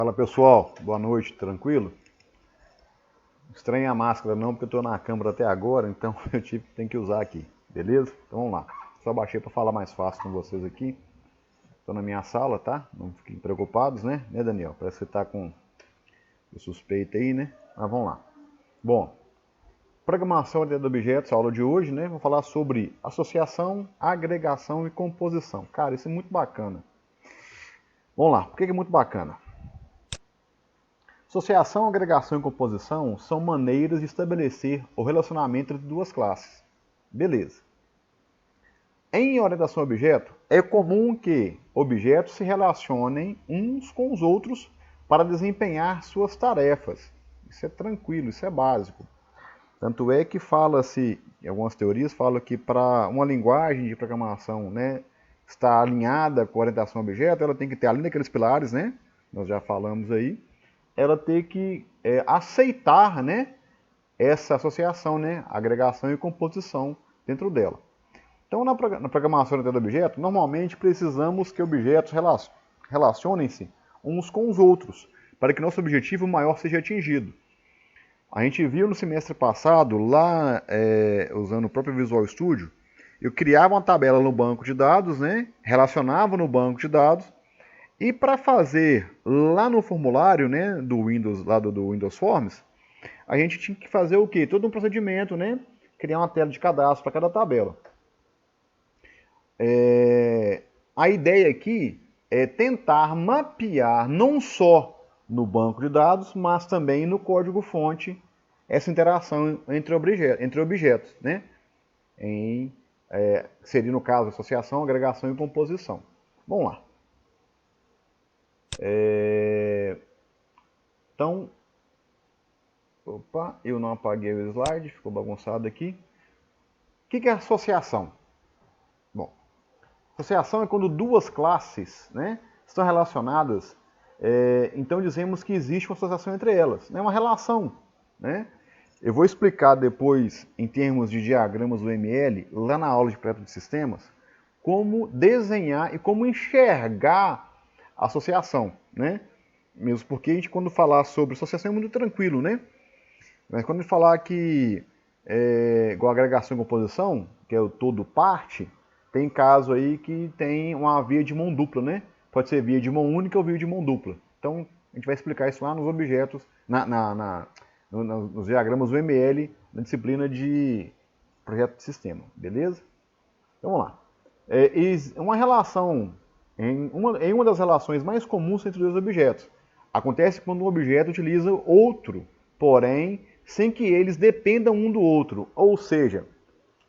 Fala pessoal, boa noite, tranquilo? Estranha a máscara não, porque eu estou na câmera até agora, então tenho que usar aqui, beleza? Então vamos lá. Só baixei para falar mais fácil com vocês aqui. Estou na minha sala, tá? Não fiquem preocupados, né? Né, Daniel? Parece que você está com o suspeito aí, né? Mas vamos lá. Bom, programação de objetos, a aula de hoje, né? Vou falar sobre associação, agregação e composição. Cara, isso é muito bacana. Vamos lá, por que é muito bacana? Associação, agregação e composição são maneiras de estabelecer o relacionamento entre duas classes. Beleza. Em orientação a objeto, é comum que objetos se relacionem uns com os outros para desempenhar suas tarefas. Isso é tranquilo, isso é básico. Tanto é que fala-se, em algumas teorias, fala que para uma linguagem de programação, né, estar alinhada com a orientação a objeto, ela tem que ter, além daqueles pilares, né, nós já falamos aí, ela ter que aceitar, né, essa associação, né, agregação e composição dentro dela. Então, na programação orientada a objeto, normalmente precisamos que objetos relacionem-se uns com os outros, para que nosso objetivo maior seja atingido. A gente viu no semestre passado, lá usando o próprio Visual Studio, eu criava uma tabela no banco de dados, né, relacionava no banco de dados, e para fazer lá no formulário, né, do Windows, lá do Windows Forms, a gente tinha que fazer o quê? Todo um procedimento, né? Criar uma tela de cadastro para cada tabela. A ideia aqui é tentar mapear não só no banco de dados, mas também no código-fonte essa interação entre objetos, né? Seria, no caso, associação, agregação e composição. Vamos lá. Então, opa, eu não apaguei o slide, ficou bagunçado aqui. O que é associação? Bom, associação é quando duas classes, né, estão relacionadas, então dizemos que existe uma associação entre elas, né, uma relação. Né? Eu vou explicar depois, em termos de diagramas UML, lá na aula de projeto de sistemas, como desenhar e como enxergar a associação. Né? Mesmo porque a gente, quando falar sobre associação, é muito tranquilo, né? Mas quando a gente falar que igual agregação e composição, que é o todo parte, tem caso aí que tem uma via de mão dupla, né? Pode ser via de mão única ou via de mão dupla. Então, a gente vai explicar isso lá nos objetos, nos diagramas UML, na disciplina de projeto de sistema, beleza? Então, vamos lá. Uma relação, em uma das relações mais comuns entre dois objetos, acontece quando um objeto utiliza outro, porém, sem que eles dependam um do outro. Ou seja,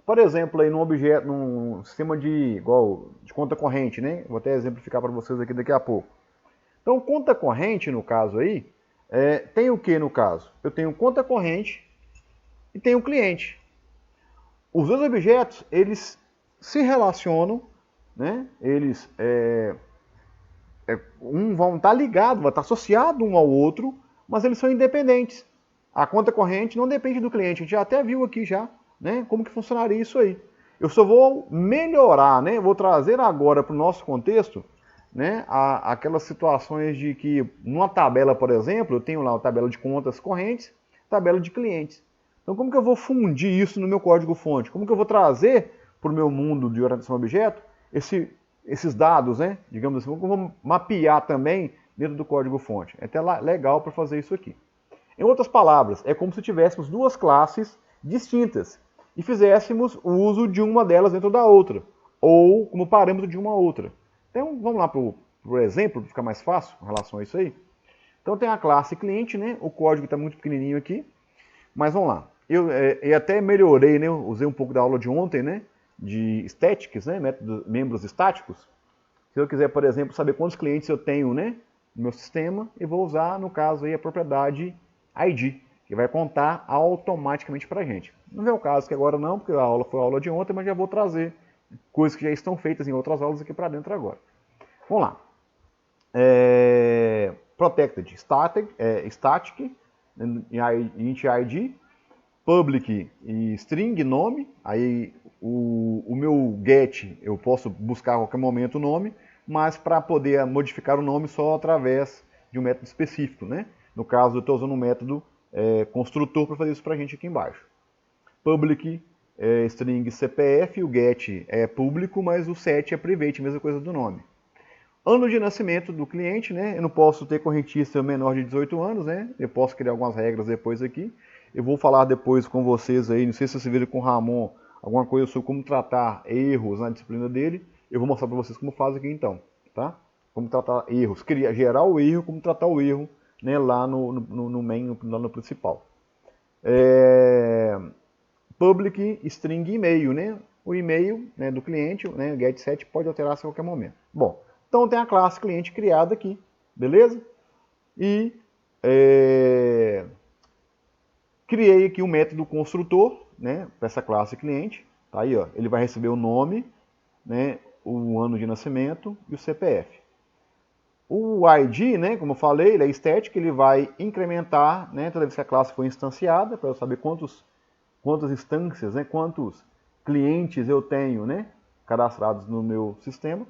por exemplo, aí num sistema de conta corrente, né? Vou até exemplificar para vocês aqui daqui a pouco. Então, conta corrente, no caso aí, tem o que no caso? Eu tenho conta corrente e tenho cliente. Os dois objetos, eles se relacionam, né? Eles vão estar ligados, vão estar associados um ao outro, mas eles são independentes. A conta corrente não depende do cliente. A gente já até viu aqui já, né, como que funcionaria isso aí. Eu só vou melhorar, né, vou trazer agora para o nosso contexto, né, aquelas situações de que numa tabela, por exemplo, eu tenho lá a tabela de contas correntes, tabela de clientes. Então como que eu vou fundir isso no meu código-fonte? Como que eu vou trazer para o meu mundo de orientação a objeto esses dados, né, digamos assim, como eu vou mapear também dentro do código-fonte? É até legal para fazer isso aqui. Em outras palavras, é como se tivéssemos duas classes distintas e fizéssemos o uso de uma delas dentro da outra, ou como parâmetro de uma outra. Então, vamos lá para o exemplo, para ficar mais fácil em relação a isso aí. Então, tem a classe cliente, né? O código está muito pequenininho aqui, mas vamos lá. Eu até melhorei, né? Eu usei um pouco da aula de ontem, né? De statics, né? Membros estáticos. Se eu quiser, por exemplo, saber quantos clientes eu tenho, né? No meu sistema, eu vou usar, no caso, aí, a propriedade ID, que vai contar automaticamente para a gente. Não é o caso que agora não, porque a aula foi a aula de ontem, mas já vou trazer coisas que já estão feitas em outras aulas aqui para dentro agora. Vamos lá. Protected static, int ID, public e string, nome. Aí o meu get eu posso buscar a qualquer momento o nome, mas para poder modificar o nome só através de um método específico, né? No caso, eu estou usando um método construtor para fazer isso para a gente aqui embaixo. Public string CPF, o get é público, mas o set é private, mesma coisa do nome. Ano de nascimento do cliente, né? Eu não posso ter correntista menor de 18 anos, né? Eu posso criar algumas regras depois aqui. Eu vou falar depois com vocês aí, não sei se vocês viram com o Ramon, alguma coisa sobre como tratar erros na disciplina dele. Eu vou mostrar para vocês como faz aqui então, tá? Como tratar erros, gerar o erro, como tratar o erro, né? Lá no main, lá no principal. Public string e-mail, né? O e-mail, né, do cliente, né, o getSet pode alterar-se a qualquer momento. Bom, então tem a classe cliente criada aqui, beleza? E criei aqui um método construtor, né, para essa classe cliente. Tá aí, ó, ele vai receber o nome, né, o ano de nascimento e o CPF. O ID, né, como eu falei, ele é estético, ele vai incrementar, né, toda vez que a classe for instanciada, para eu saber quantas instâncias, né, quantos clientes eu tenho, né, cadastrados no meu sistema.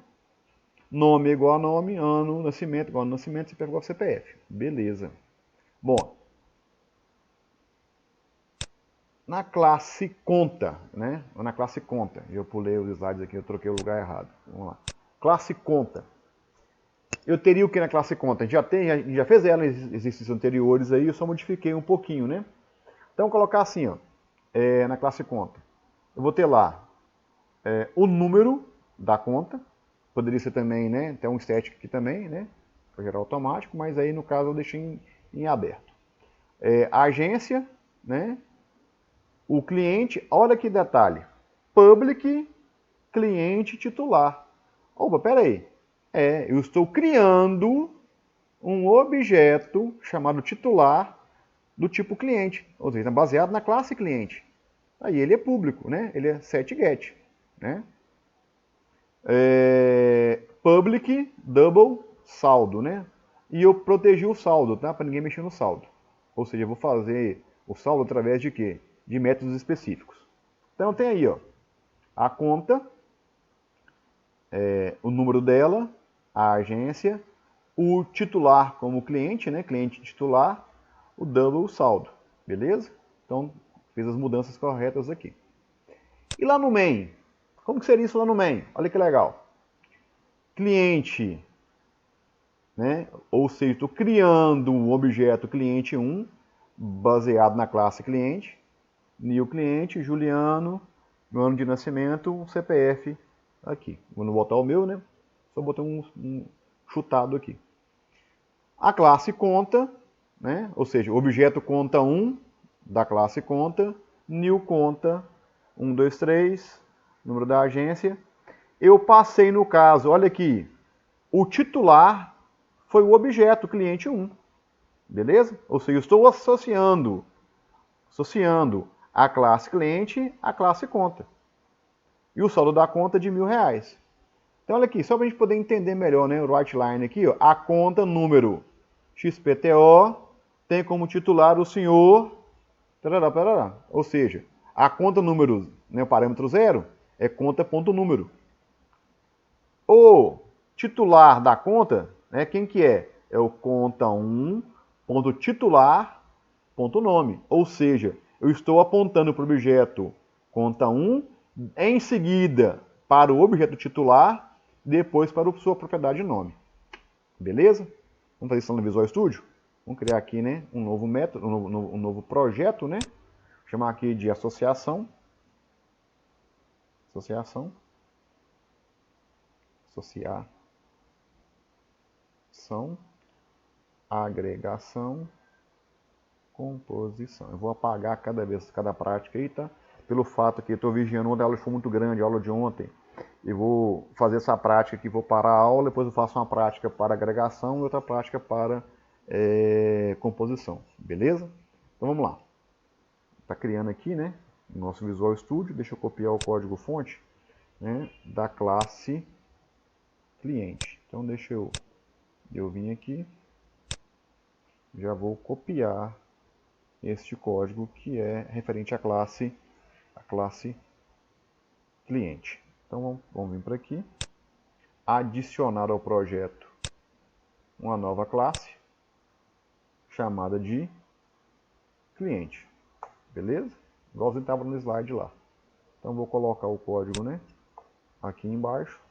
Nome igual a nome, ano, nascimento igual a nascimento, CPF igual a CPF. Beleza. Bom, na classe conta, né, na classe conta, eu pulei os slides aqui, eu troquei o lugar errado. Vamos lá. Classe conta. Eu teria o que na classe conta? A gente já fez ela em exercícios anteriores aí, eu só modifiquei um pouquinho, né? Então, colocar assim, ó, na classe conta. Eu vou ter lá o número da conta, poderia ser também, né, tem um static aqui também, né, para gerar automático, mas aí no caso eu deixei em aberto. A agência, né, o cliente, olha que detalhe, public cliente titular. Opa, peraí, eu estou criando um objeto chamado titular do tipo cliente, ou seja, baseado na classe cliente. Aí ele é público, né? Ele é setGet, né? Public double saldo, né? E eu protegi o saldo, tá? Para ninguém mexer no saldo. Ou seja, eu vou fazer o saldo através de quê? De métodos específicos. Então tem aí, ó, a conta, o número dela, a agência, o titular como cliente, né? Cliente titular, o double saldo, beleza? Então fiz as mudanças corretas aqui. E lá no main? Como que seria isso lá no main? Olha que legal. Cliente, né? Ou seja, estou criando um objeto cliente 1, baseado na classe cliente. New cliente, Juliano, meu ano de nascimento, um CPF aqui. Vou não botar o meu, né? Só botar um chutado aqui. A classe conta, né? Ou seja, objeto conta 1 da classe conta, new conta 1, 2, 3, número da agência. Eu passei no caso, olha aqui, o titular foi o objeto cliente 1. Beleza? Ou seja, eu estou associando a classe cliente à classe conta. E o saldo da conta é de R$1.000. Então olha aqui, só para a gente poder entender melhor, né, o right line aqui, ó, a conta número XPTO tem como titular o senhor, tarará. Ou seja, a conta número, né, o parâmetro 0, é conta.número. O titular da conta, né, quem que é? É o conta1.titular.nome. Ou seja, eu estou apontando para o objeto conta1, em seguida para o objeto titular, depois para a sua propriedade nome. Beleza? Vamos fazer isso no Visual Studio? Vamos criar aqui, né, um novo método, um novo projeto, né? Vou chamar aqui de associação. Associação, agregação, composição. Eu vou apagar cada prática aí, tá? Pelo fato que eu estou vigiando, uma delas foi muito grande, a aula de ontem. Eu vou fazer essa prática aqui, vou parar a aula, depois eu faço uma prática para agregação e outra prática para composição. Beleza? Então vamos lá. Está criando aqui, né, o nosso Visual Studio. Deixa eu copiar o código fonte, né, da classe cliente. Então deixa eu vir aqui, já vou copiar este código que é referente à classe cliente. Então vamos vir para aqui, adicionar ao projeto uma nova classe, chamada de cliente. Beleza? Igualzinho estava no slide lá. Então vou colocar o código, né, aqui embaixo.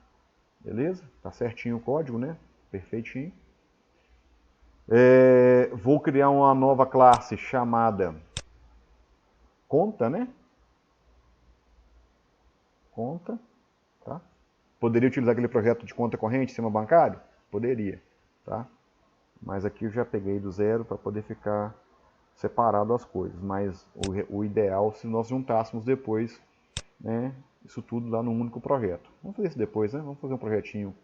Beleza? Tá certinho o código, né? Perfeitinho. Vou criar uma nova classe chamada conta, né? Conta, tá? Poderia utilizar aquele projeto de conta corrente, sistema bancário? Poderia, tá? Mas aqui eu já peguei do zero para poder ficar separado as coisas. Mas o ideal se nós juntássemos depois, né, isso tudo lá num único projeto. Vamos fazer isso depois, né? Vamos fazer um projetinho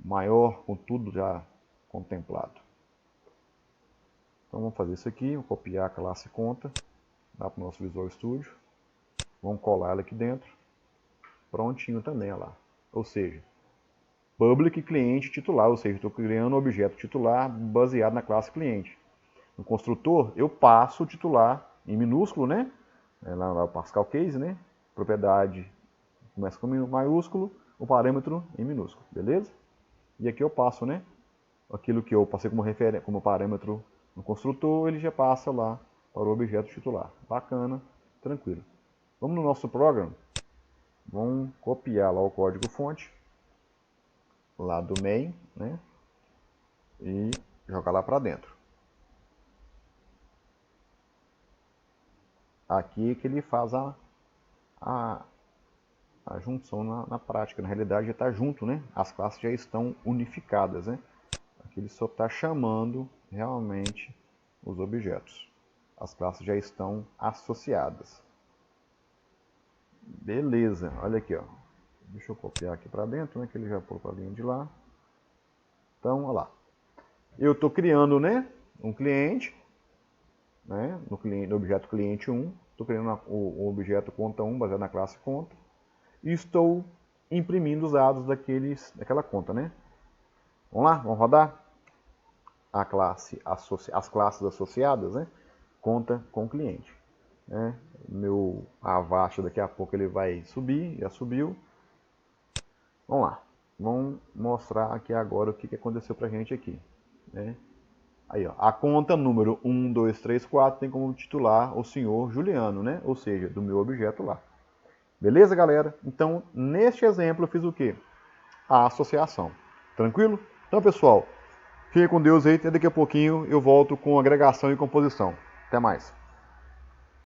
maior com tudo já contemplado. Então vamos fazer isso aqui, vou copiar a classe conta lá para o nosso Visual Studio. Vamos colar ela aqui dentro. Prontinho também, olha lá. Ou seja, public cliente titular, ou seja, estou criando um objeto titular baseado na classe cliente. No construtor, eu passo o titular em minúsculo, né? Lá no Pascal Case, né? Propriedade começa com maiúsculo, o parâmetro em minúsculo, beleza? E aqui eu passo, né? Aquilo que eu passei como parâmetro no construtor, ele já passa lá para o objeto titular. Bacana, tranquilo. Vamos no nosso programa. Vamos copiar lá o código fonte, lá do main, né? E jogar lá para dentro. Aqui é que ele faz a junção na prática. Na realidade já está junto, né? As classes já estão unificadas, né? Aqui ele só está chamando realmente os objetos. As classes já estão associadas. Beleza, olha aqui, ó. Deixa eu copiar aqui para dentro, né? Que ele já pôs para a linha de lá. Então, olha lá. Eu estou criando, né, um cliente, né, no objeto cliente 1. Estou criando o objeto conta 1 baseado na classe conta. E estou imprimindo os dados daquela conta, né? Vamos lá, vamos rodar? As classes associadas, né? Conta com cliente. Né? Meu Avast daqui a pouco ele vai subir, já subiu. Vamos lá, vamos mostrar aqui agora o que aconteceu pra gente aqui. Né? Aí, ó, a conta número 1, 2, 3, 4 tem como titular o senhor Juliano, né? Ou seja, do meu objeto lá. Beleza, galera? Então, neste exemplo eu fiz o quê? A associação. Tranquilo? Então, pessoal, fiquem com Deus aí, até daqui a pouquinho eu volto com agregação e composição. Até mais.